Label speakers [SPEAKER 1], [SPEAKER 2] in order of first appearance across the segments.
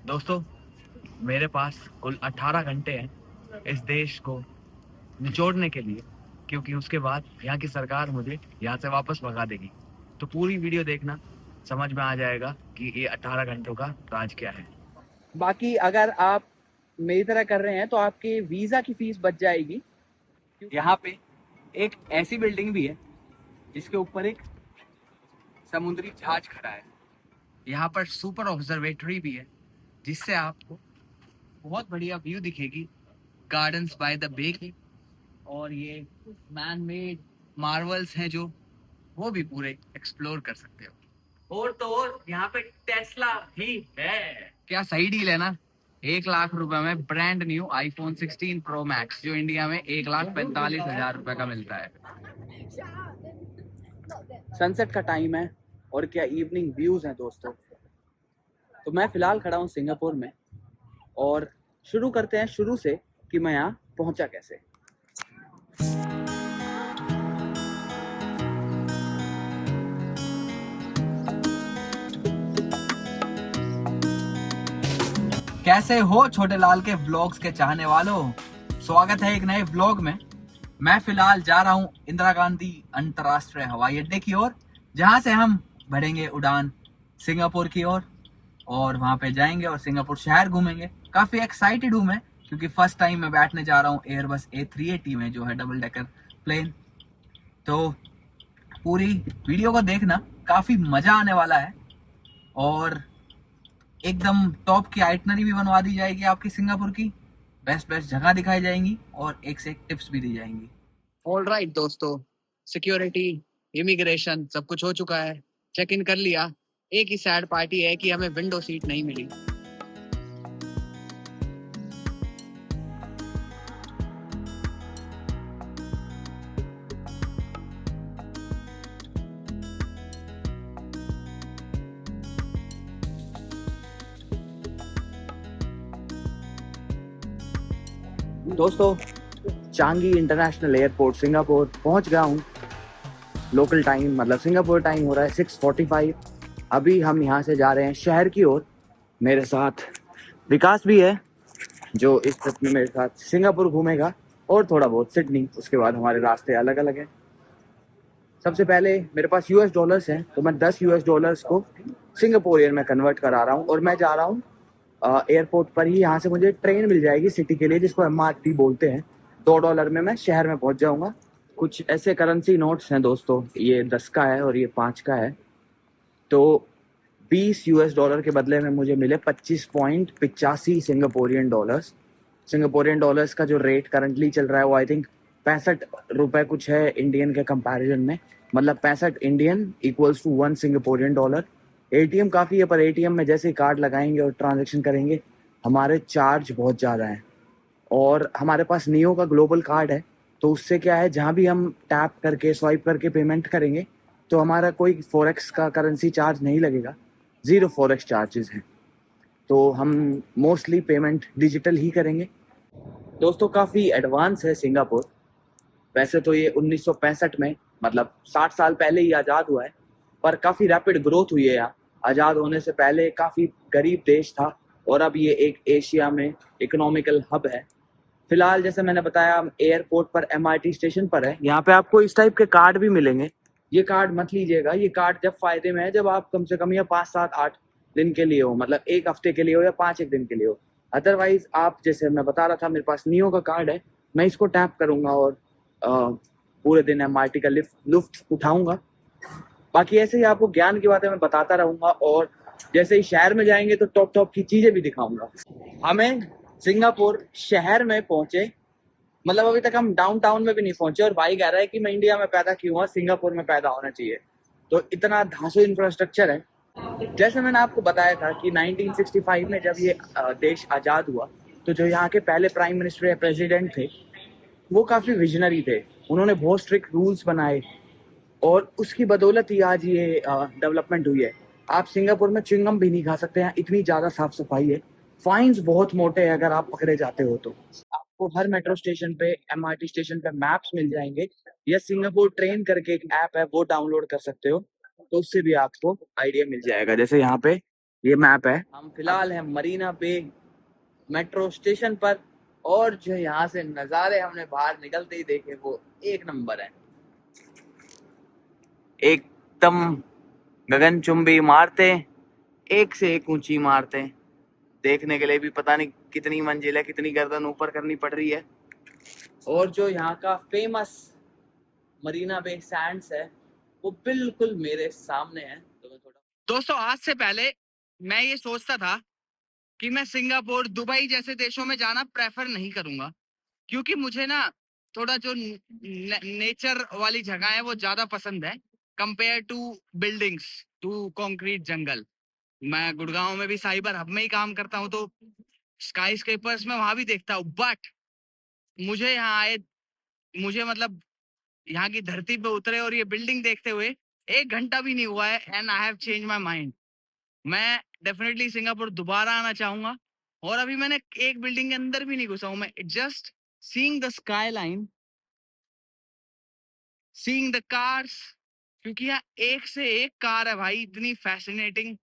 [SPEAKER 1] दोस्तों, मेरे पास कुल 18 घंटे हैं इस देश को निचोड़ने के लिए, क्योंकि उसके बाद यहाँ की सरकार मुझे यहाँ से वापस भगा देगी। तो पूरी वीडियो देखना, समझ में आ जाएगा कि ये 18 घंटों का राज क्या है।
[SPEAKER 2] बाकी अगर आप मेरी तरह कर रहे हैं तो आपके वीज़ा की फीस बच जाएगी। यहाँ पे एक ऐसी बिल्डिंग भी है जिसके ऊपर एक समुद्री जहाज खड़ा है।
[SPEAKER 1] यहाँ पर सुपर ऑब्जर्वेटरी भी है, जिससे आपको बहुत बढ़िया व्यू दिखेगी गार्डन्स बाय द बे की। और ये मैन मेड मार्वल्स हैं जो वो भी पूरे एक्सप्लोर कर सकते हो। और तो और यहाँ पे टेस्ला भी है। क्या सही डील है ना। 1 लाख रुपए में brand new iPhone 16 pro max, जो इंडिया में 1,45,000 रुपए का मिलता है।
[SPEAKER 2] सनसेट का टाइम है और क्या इवनिंग व्यूज हैं दोस्तों। तो मैं फिलहाल खड़ा हूँ सिंगापुर में और शुरू करते हैं शुरू से कि मैं यहाँ पहुंचा कैसे। कैसे हो छोटे लाल के व्लॉग्स के चाहने वालों, स्वागत है एक नए व्लॉग में। मैं फिलहाल जा रहा हूँ इंदिरा गांधी अंतर्राष्ट्रीय हवाई अड्डे की ओर, जहाँ से हम बढ़ेंगे उड़ान सिंगापुर की ओर और वहाँ पे जाएंगे और सिंगापुर शहर घूमेंगे। काफ़ी एक्साइटेड हूँ मैं, क्योंकि फर्स्ट टाइम मैं बैठने जा रहा हूँ एयरबस A380 में, जो है डबल डेकर प्लेन। तो पूरी वीडियो को देखना, काफ़ी मज़ा आने वाला है और एकदम टॉप की आइटनरी भी बनवा दी जाएगी आपकी सिंगापुर की। बेस्ट बेस्ट जगह दिखाई जाएंगी और एक से एक टिप्स भी दी जाएंगी।
[SPEAKER 1] ऑल राइट दोस्तों, सिक्योरिटी, इमिग्रेशन सब कुछ हो चुका है, चेक इन कर लिया। एक ही सैड पार्टी है कि हमें विंडो सीट नहीं मिली।
[SPEAKER 2] दोस्तों, चांगी इंटरनेशनल एयरपोर्ट सिंगापुर पहुंच गया हूँ। लोकल टाइम मतलब सिंगापुर टाइम हो रहा है 6:45। अभी हम यहाँ से जा रहे हैं शहर की ओर। मेरे साथ विकास भी है, जो इस ट्रिप में मेरे साथ सिंगापुर घूमेगा और थोड़ा बहुत सिडनी। उसके बाद हमारे रास्ते अलग अलग हैं। सबसे पहले मेरे पास US डॉलर्स हैं, तो मैं 10 US डॉलर्स को सिंगापोरियन में कन्वर्ट करा रहा हूँ और मैं जा रहा हूँ एयरपोर्ट पर ही। यहाँ से मुझे ट्रेन मिल जाएगी सिटी के लिए, जिसको MRT बोलते हैं। $2 में मैं शहर में पहुँच जाऊँगा। कुछ ऐसे करेंसी नोट्स हैं दोस्तों, ये 10 का है और ये 5 का है। तो 20 US डॉलर के बदले में मुझे मिले 25.85 सिंगापोरियन डॉलर्स। सिंगापोरियन डॉलर्स का जो रेट करंटली चल रहा है वो आई थिंक 65 रुपये कुछ है इंडियन के कंपैरिजन में। मतलब 65 Indian equals to 1 Singaporean dollar. ATM काफ़ी है, पर ATM में जैसे ही कार्ड लगाएंगे और ट्रांजेक्शन करेंगे हमारे चार्ज बहुत ज़्यादा हैं। और हमारे पास नियो का ग्लोबल कार्ड है, तो उससे क्या है, जहाँ भी हम टैप करके स्वाइप करके पेमेंट करेंगे तो हमारा कोई फॉरेक्स का करेंसी चार्ज नहीं लगेगा। 0 फॉरेक्स चार्जेस हैं। तो हम मोस्टली पेमेंट डिजिटल ही करेंगे। दोस्तों, काफ़ी एडवांस है सिंगापुर। वैसे तो ये 1965 में, मतलब 60 साल पहले ही आज़ाद हुआ है, पर काफ़ी रैपिड ग्रोथ हुई है यहाँ। आज़ाद होने से पहले काफ़ी गरीब देश था और अब ये एक एशिया में इकोनॉमिकल हब है। फिलहाल जैसे मैंने बताया, हम एयरपोर्ट पर MRT स्टेशन पर है। यहाँ पे आपको इस टाइप के कार्ड भी मिलेंगे। ये कार्ड मत लीजिएगा, ये कार्ड जब फायदे में है जब आप कम से कम या 5, 7, 8 दिन के लिए हो, मतलब एक हफ्ते के लिए हो या 5 एक दिन के लिए हो। अदरवाइज आप, जैसे मैं बता रहा था, मेरे पास नियो का कार्ड है, मैं इसको टैप करूंगा और पूरे दिन MRT का लुफ्त उठाऊंगा। बाकी ऐसे ही आपको ज्ञान की बातें मैं बताता रहूंगा और जैसे ही शहर में जाएंगे तो टॉप टॉप की चीजें भी दिखाऊंगा। हमें सिंगापुर शहर में पहुंचे, मतलब अभी तक हम डाउनटाउन में भी नहीं पहुंचे और भाई कह रहा है कि मैं इंडिया में पैदा क्यों हुआ, सिंगापुर में पैदा होना चाहिए। तो इतना धांसू इंफ्रास्ट्रक्चर है। जैसे मैंने आपको बताया था कि 1965 में जब ये देश आज़ाद हुआ, तो जो यहाँ के पहले प्राइम मिनिस्टर या प्रेसिडेंट थे वो काफ़ी विजनरी थे। उन्होंने बहुत स्ट्रिक्ट रूल्स बनाए और उसकी बदौलत ही आज ये डेवलपमेंट हुई है। आप सिंगापुर में च्युइंगम भी नहीं खा सकते हैं, इतनी ज़्यादा साफ सफाई है। फाइन्स बहुत मोटे हैं अगर आप पकड़े जाते हो तो। आपको हर मेट्रो स्टेशन पे, MRT स्टेशन पे मैप्स मिल जाएंगे, या सिंगापुर ट्रेन करके एक ऐप है वो डाउनलोड कर सकते हो, तो उससे भी आपको आइडिया मिल जाएगा। जैसे यहाँ पे ये मैप है। हम फिलहाल हैं मरीना बे मेट्रो स्टेशन पर, और जो यहाँ से नज़ारे हमने बाहर निकलते ही देखे वो एक नंबर है। एकदम गगनचुंबी इमारतें, एक से एक ऊंची इमारतें, देखने के लिए भी पता नहीं कितनी मंजिल है, कितनी गर्दन ऊपर करनी पड़ रही है। और जो यहाँ का फेमस मरीना बे सैंड्स है वो बिल्कुल मेरे सामने है। तो मैं थोड़ा दोस्तों, आज से पहले मैं ये सोचता था कि मैं सिंगापुर, दुबई जैसे देशों में जाना प्रेफर नहीं करूंगा, क्योंकि मुझे ना थोड़ा जो नेचर वाली जगह है वो ज्यादा पसंद है compare to buildings, to concrete jungle. मैं गुड़गांव में भी साइबर हब में ही काम करता हूँ, तो स्काई स्केपर्स में वहां भी देखता हूँ, बट मुझे यहाँ आए, मुझे मतलब यहाँ की धरती पे उतरे और ये बिल्डिंग देखते हुए 1 घंटा भी नहीं हुआ है, and I have change my mind. मैं डेफिनेटली सिंगापुर दोबारा आना चाहूंगा। और अभी मैंने एक बिल्डिंग के अंदर भी नहीं घुसा हूं, मैं just seeing the sky line, seeing the cars, क्योंकि यहाँ एक से एक कार है भाई, इतनी फैसिनेटिंग।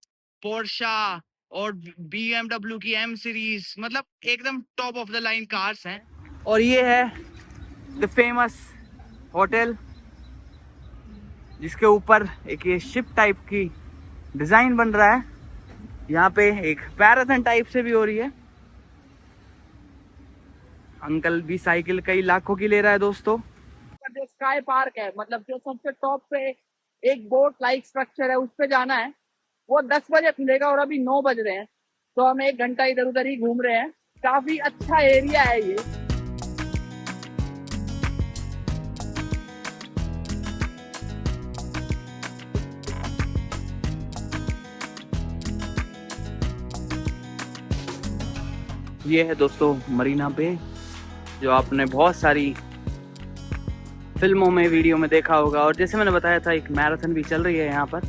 [SPEAKER 2] पोर्शा और BMW की M सीरीज, मतलब एकदम top of the line cars हैं। और ये है द फेमस होटल, जिसके ऊपर एक ये शिप टाइप की डिजाइन बन रहा है। यहाँ पे एक मैराथन टाइप से भी हो रही है। अंकल भी साइकिल कई लाखों की ले रहा है दोस्तों। जो स्काई पार्क है, मतलब जो सबसे टॉप पे एक बोट लाइक स्ट्रक्चर है, उस पे जाना है। वो 10 बजे खुलेगा और अभी 9 बज रहे हैं, तो हम 1 घंटा इधर उधर ही घूम रहे हैं। काफी अच्छा एरिया है ये। ये है दोस्तों मरीना बे, जो आपने बहुत सारी फिल्मों में, वीडियो में देखा होगा। और जैसे मैंने बताया था, एक मैराथन भी चल रही है यहाँ पर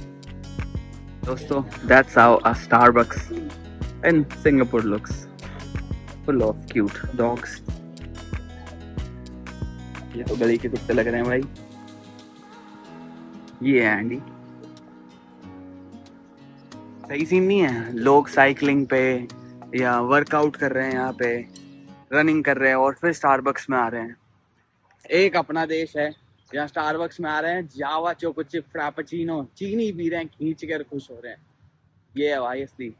[SPEAKER 2] दोस्तों। That's how a Starbucks in Singapore looks, full of cute dogs. ये तो गली के कुत्ते लग रहे हैं भाई। ये है एंडी। सही सीन नहीं है, लोग साइकिलिंग पे या वर्कआउट कर रहे हैं, यहाँ पे रनिंग कर रहे हैं और फिर स्टारबक्स में आ रहे हैं। एक अपना देश है यहाँ स्टारबक्स में आ रहे हैं, जावा चोको चिप फ्रापेचिनो चीनी पी रहे हैं, खींच कर खुश हो रहे हैं। ये है भाई असली।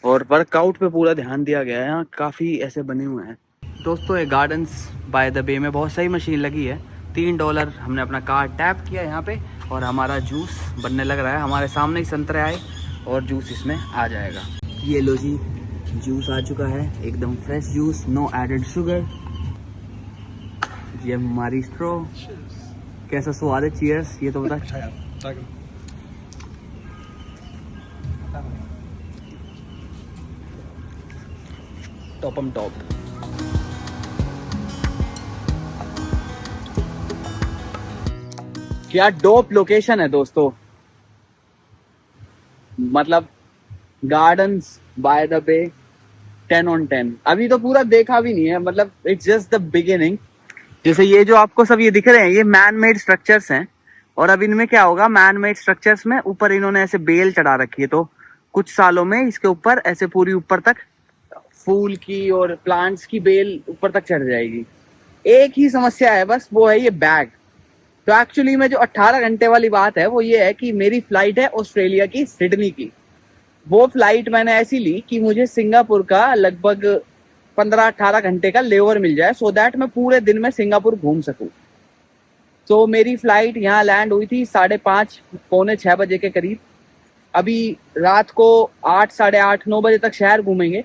[SPEAKER 2] और वर्कआउट पे पूरा ध्यान दिया गया है, यहाँ काफ़ी ऐसे बने हुए हैं दोस्तों। ये गार्डन्स बाय द बे में बहुत सही मशीन लगी है। $3 हमने अपना कार्ड टैप किया यहाँ पे, और हमारा जूस बनने लग रहा है। हमारे सामने ही संतरे आए और जूस इसमें आ जाएगा। ये लो जी, जूस आ चुका है, एकदम fresh juice, no added sugar. ये हमारी स्ट्रॉ, कैसा स्वाद है? चीयर्स। ये तो बता। टॉपम टॉप। क्या डोप लोकेशन है दोस्तों, मतलब gardens by the bay 10 on 10। अभी तो पूरा देखा भी नहीं है, मतलब इट्स जस्ट द बिगिनिंग। जैसे ये जो आपको सब ये दिख रहे हैं, ये मैन मेड स्ट्रक्चर्स हैं। और अब इनमें क्या होगा, मैन मेड स्ट्रक्चर्स में ऊपर इन्होंने ऐसे बेल चढ़ा रखी है, तो कुछ सालों में इसके ऊपर ऐसे पूरी ऊपर तक फूल की और प्लांट्स की बेल ऊपर तक चढ़ जाएगी। एक ही समस्या है बस, वो है ये बैग। तो एक्चुअली में जो 18 घंटे वाली बात है वो ये है कि मेरी फ्लाइट है ऑस्ट्रेलिया की, सिडनी की। वो फ्लाइट मैंने ऐसी ली कि मुझे सिंगापुर का लगभग 15-18 घंटे का लेओवर मिल जाए, सो दैट मैं पूरे दिन में सिंगापुर घूम सकूं। तो मेरी फ्लाइट यहाँ लैंड हुई थी 5:30 पौने 6 बजे के करीब। अभी रात को 8, 8:30, 9 बजे तक शहर घूमेंगे।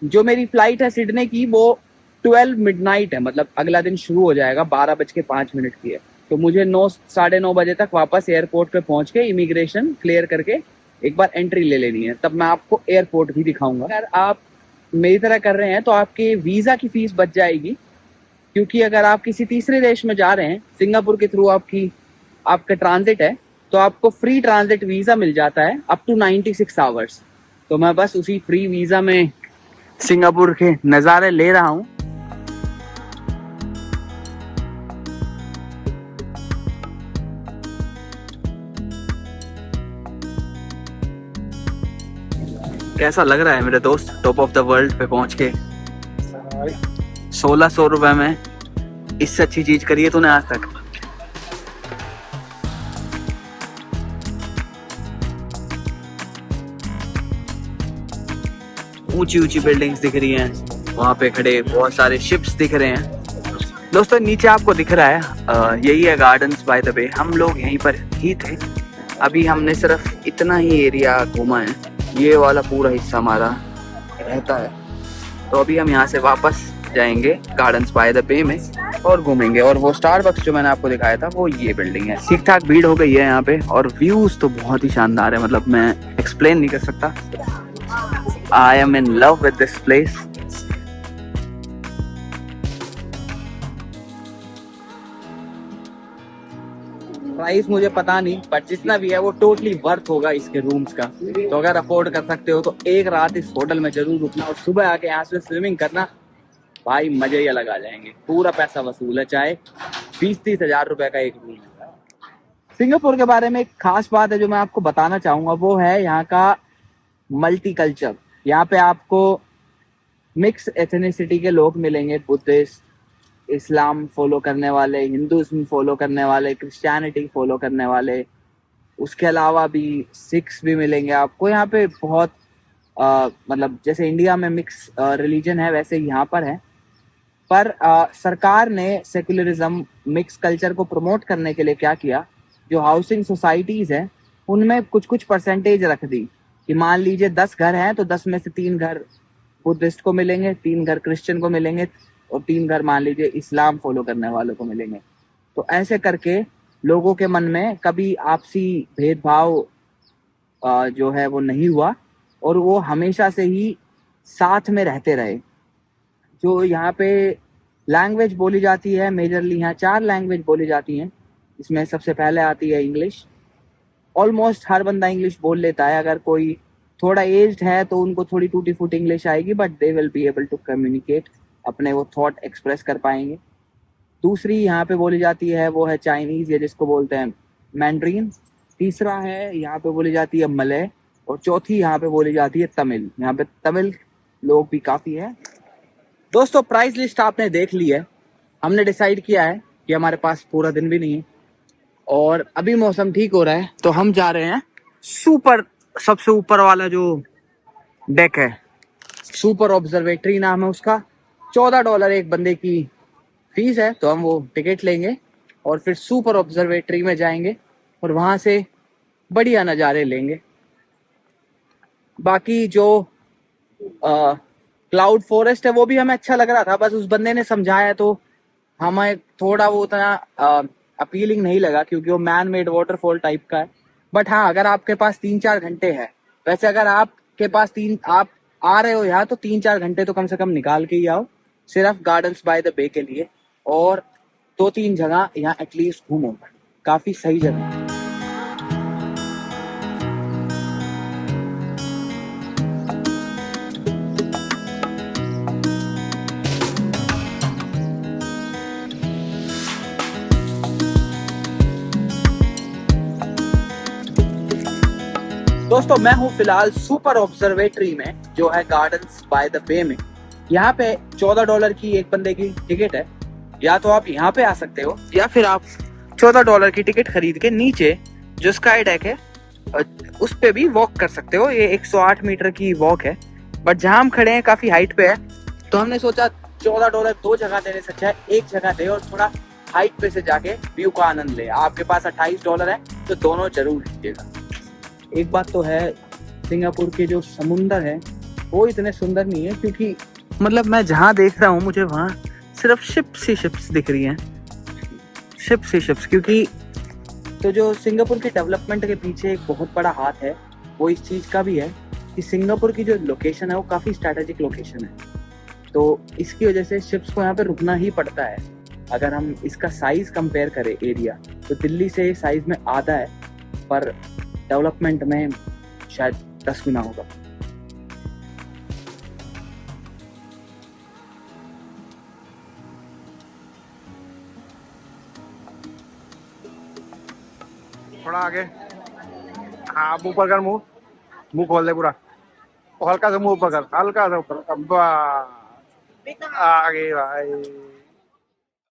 [SPEAKER 2] जो मेरी फ्लाइट है सिडनी की, वो 12 मिडनाइट है, मतलब अगला दिन शुरू हो जाएगा, 12:05 की है। तो मुझे 9, 9:30 बजे तक वापस एयरपोर्ट पे पहुंच के इमिग्रेशन क्लियर करके एक बार एंट्री ले लेनी है, तब मैं आपको एयरपोर्ट भी दिखाऊंगा। अगर आप मेरी तरह कर रहे हैं तो आपके वीज़ा की फीस बच जाएगी, क्योंकि अगर आप किसी तीसरे देश में जा रहे हैं, सिंगापुर के थ्रू आपका ट्रांजिट है, तो आपको फ्री ट्रांजिट वीज़ा मिल जाता है अप टू 96 आवर्स। तो मैं बस उसी फ्री वीज़ा में सिंगापुर के नज़ारे ले रहा हूँ। कैसा लग रहा है मेरे दोस्त टॉप ऑफ द वर्ल्ड पे पहुंच के? 1600 रुपए में इससे अच्छी चीज करी है तूने आज तक? ऊंची ऊंची बिल्डिंग्स दिख रही हैं, वहां पे खड़े बहुत सारे शिप्स दिख रहे हैं। दोस्तों नीचे आपको दिख रहा है यही है गार्डन्स बाय द बे। हम लोग यहीं पर ही थे, अभी हमने सिर्फ इतना ही एरिया घूमा है, ये वाला पूरा हिस्सा हमारा रहता है। तो अभी हम यहाँ से वापस जाएंगे गार्डन्स बाय द बे में और घूमेंगे। और वो स्टारबक्स जो मैंने आपको दिखाया था वो ये बिल्डिंग है। ठीक ठाक भीड़ हो गई है यहाँ पे और व्यूज तो बहुत ही शानदार है, मतलब मैं एक्सप्लेन नहीं कर सकता। I am in love with this place. Price मुझे पता नहीं, बट जितना भी है वो टोटली वर्थ होगा इसके रूम्स का। तो अगर अफोर्ड कर सकते हो तो एक रात इस होटल में जरूर रुकना और सुबह आके यहाँ से स्विमिंग करना, भाई मजे ही अलग आ जाएंगे। पूरा पैसा वसूल है, चाहे 20-30 हजार रुपए का एक रूम है। सिंगापुर के बारे में एक खास बात है जो मैं आपको बताना चाहूंगा, वो है यहाँ का मल्टी कल्चर। यहाँ पे आपको मिक्स एथनिसिटी के लोग मिलेंगे, बुद्धिस्ट, इस्लाम फॉलो करने वाले, हिंदुज्म फॉलो करने वाले, क्रिश्चियनिटी फॉलो करने वाले, उसके अलावा भी सिख्स भी मिलेंगे आपको यहाँ पे। बहुत मतलब जैसे इंडिया में मिक्स रिलीजन है वैसे यहाँ पर है। पर सरकार ने सेक्युलरिज्म, मिक्स कल्चर को प्रमोट करने के लिए क्या किया, जो हाउसिंग सोसाइटीज हैं उनमें कुछ कुछ परसेंटेज रख दी कि मान लीजिए 10 घर हैं तो 10 में से 3 घर बुद्धिस्ट को मिलेंगे, 3 घर क्रिश्चियन को मिलेंगे और 3 घर मान लीजिए इस्लाम फॉलो करने वालों को मिलेंगे। तो ऐसे करके लोगों के मन में कभी आपसी भेदभाव जो है वो नहीं हुआ और वो हमेशा से ही साथ में रहते रहे। जो यहाँ पे लैंग्वेज बोली जाती है, मेजरली यहाँ 4 लैंग्वेज बोली जाती हैं। इसमें सबसे पहले आती है इंग्लिश। ऑलमोस्ट हर बंदा इंग्लिश बोल लेता है, अगर कोई थोड़ा एज्ड है तो उनको थोड़ी टूटी फूटी इंग्लिश आएगी, but they will be able to communicate, अपने वो थॉट एक्सप्रेस कर पाएंगे। दूसरी यहाँ पे बोली जाती है वो है चाइनीज, या जिसको बोलते हैं मैंड्रीन। तीसरा है यहाँ पे बोली जाती है मलय और चौथी यहाँ पे बोली जाती है तमिल। यहाँ पे तमिल लोग भी काफी है। दोस्तों प्राइस लिस्ट आपने देख ली है। हमने डिसाइड किया है कि हमारे पास पूरा दिन भी नहीं है और अभी मौसम ठीक हो रहा है, तो हम जा रहे हैं सुपर, सबसे ऊपर वाला जो डेक है, सुपर ऑब्जर्वेटरी नाम है उसका। $14 एक बंदे की फीस है, तो हम वो टिकट लेंगे और फिर सुपर ऑब्जर्वेटरी में जाएंगे और वहां से बढ़िया नज़ारे लेंगे। बाकी जो क्लाउड फॉरेस्ट है वो भी हमें अच्छा लग रहा था, बस उस बंदे ने समझाया तो हमें थोड़ा वो उतना अपीलिंग नहीं लगा क्योंकि वो मैन मेड वाटरफॉल टाइप का है। बट हाँ, अगर आपके पास 3-4 घंटे है, वैसे अगर आपके पास आप आ रहे हो यहाँ तो 3-4 घंटे तो कम से कम निकाल के ही आओ, सिर्फ गार्डन्स बाय द बे के लिए। और 2-3 जगह यहाँ एटलीस्ट घूमो, काफी सही जगह है। दोस्तों मैं हूँ फिलहाल सुपर ऑब्जर्वेटरी में जो है गार्डन्स बाय द बे में। यहाँ पे $14 की एक बंदे की टिकट है। या तो आप यहाँ पे आ सकते हो या फिर आप $14 की टिकट खरीद के नीचे जो स्काई डेक है उस पे भी वॉक कर सकते हो। ये 108 मीटर की वॉक है, बट जहाँ हम खड़े हैं काफी हाइट पे है, तो हमने सोचा $14 2 जगह देने से अच्छा है एक जगह दे और थोड़ा हाइट पे से जाके व्यू का आनंद ले। आपके पास $28 है तो दोनों जरूर लीजिएगा। एक बात तो है, सिंगापुर के जो समुंदर है वो इतने सुंदर नहीं है, क्योंकि मतलब मैं जहाँ देख रहा हूँ मुझे वहाँ सिर्फ शिप्स दिख रही हैं, शिप्स। क्योंकि तो जो सिंगापुर के डेवलपमेंट के पीछे एक बहुत बड़ा हाथ है वो इस चीज़ का भी है कि सिंगापुर की जो लोकेशन है वो काफ़ी स्ट्रैटेजिक लोकेशन है, तो इसकी वजह से शिप्स को यहाँ पे रुकना ही पड़ता है। अगर हम इसका साइज कंपेयर करें एरिया, तो दिल्ली से साइज में आधा है, पर डेवलपमेंट में शायद 10 गुना होगा।
[SPEAKER 3] थोड़ा आगे, हाँ ऊपर कर, मुंह खोल दे पूरा। हल्का सा मुंह पकड़, हल्का सा ऊपर, आ गई भाई।